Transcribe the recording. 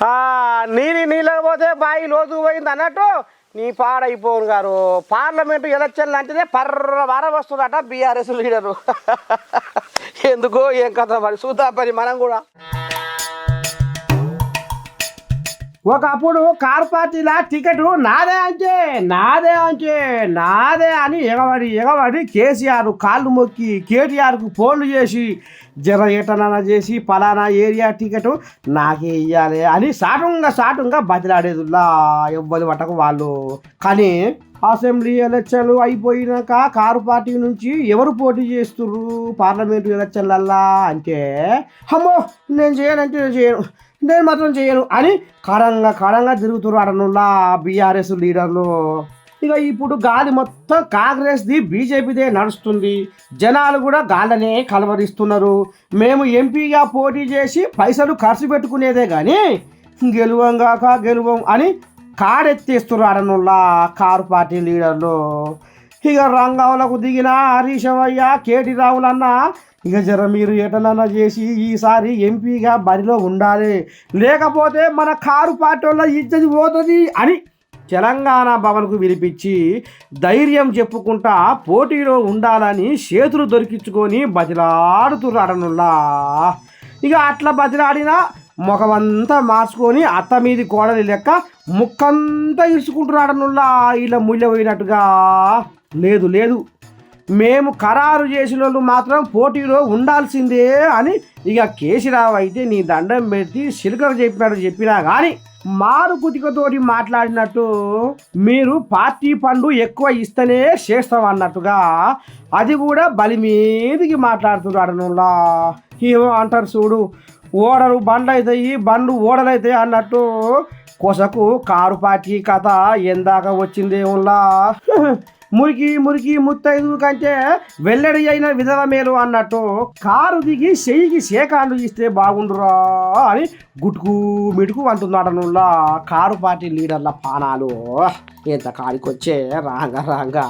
నీళ్ళకపోతే బాయి లోతు పోయింది అన్నట్టు నీ పాడైపోను గారు. పార్లమెంటు ఎలక్షన్లు అంటేనే వార వస్తుందట బీఆర్ఎస్ లీడరు. ఎందుకో ఏం కథ మరి చూద్దాం పని మనం కూడా. ఒకప్పుడు కారు పార్టీల టికెట్ నాదే అని ఎగబడి కేసీఆర్ కాళ్ళు మొక్కి కేటీఆర్కు ఫోన్లు చేసి జర ఏటనా చేసి పలానా ఏరియా టికెట్ నాకే ఇయ్యాలి అని సాటుంగా బతిలాడేదిలా ఎవ్వరి పట్టకు వాళ్ళు. కానీ అసెంబ్లీ ఎలక్షన్లు అయిపోయినాక కారు పార్టీ నుంచి ఎవరు పోటీ చేస్తుర్రు పార్లమెంటు ఎలక్షన్లల్లా అంటే అమ్మో నేను మాత్రం చేయను అని కరంగా తిరుగుతున్నారు అడనుల్లా బీఆర్ఎస్ లీడర్లు. ఇక ఇప్పుడు గాలి మొత్తం కాంగ్రెస్ది బీజేపీదే నడుస్తుంది. జనాలు కూడా గాళ్ళనే కలవరిస్తున్నారు. మేము ఎంపీగా పోటీ చేసి పైసలు ఖర్చు పెట్టుకునేదే కానీ గెలువం అని కాడెత్తేస్తున్నారు అడనుల్లా కారు పార్టీ లీడర్లు. ఇక రంగంలోకి దిగిన హరీశమయ్య కేటీ రావులన్న ఇక జర మీరు ఎటనన్నా చేసి ఈసారి ఎంపీగా బరిలో ఉండాలి, లేకపోతే మన కారు పార్టీ వల్ల ఇజ్జతి పోతుంది అని తెలంగాణ భవన్కు వినిపించి ధైర్యం చెప్పుకుంటా పోటీలో ఉండాలని చేతులు దొరికించుకొని బతిలాడుతురాడనుల్లా. ఇక అట్లా బతిలాడినా ముఖమంతా మార్చుకొని అత్త మీది కోడలి లెక్క ముక్కంతా ఇరుచుకుంటున్నాడనుల్లా. ఇలా ముళ్ళపోయినట్టుగా లేదు మేము ఖరారు చేసిన వాళ్ళు మాత్రం పోటీలో ఉండాల్సిందే అని ఇక కేసీరావు అయితే నీ దండం పెట్టి సిలుకలు చెప్పినా కానీ మారు కుతికతోటి మాట్లాడినట్టు మీరు పార్టీ ఫండ్ ఎక్కువ ఇస్తేనే చేస్తాం అన్నట్టుగా అది కూడా బలి మీదికి మాట్లాడుతున్నాడనులా. ఏమో అంటారు చూడు, ఓడలు బండ్లు ఓడలైతాయి అన్నట్టు కొసకు కారు పార్టీ కథ ఎందాక వచ్చిందేములా. మురికి ముత్తైదు కంటే వెల్లడి అయిన విధవ మేలు అన్నట్టు కారు దిగి చెయ్యికి సేకాండు ఇస్తే బాగుండురా అని గుట్టుకు మిటుకు అంటున్నాడనుల్లా కారు పార్టీ లీడర్ల పానాలు. ఎంత కాడికొచ్చే రాంగా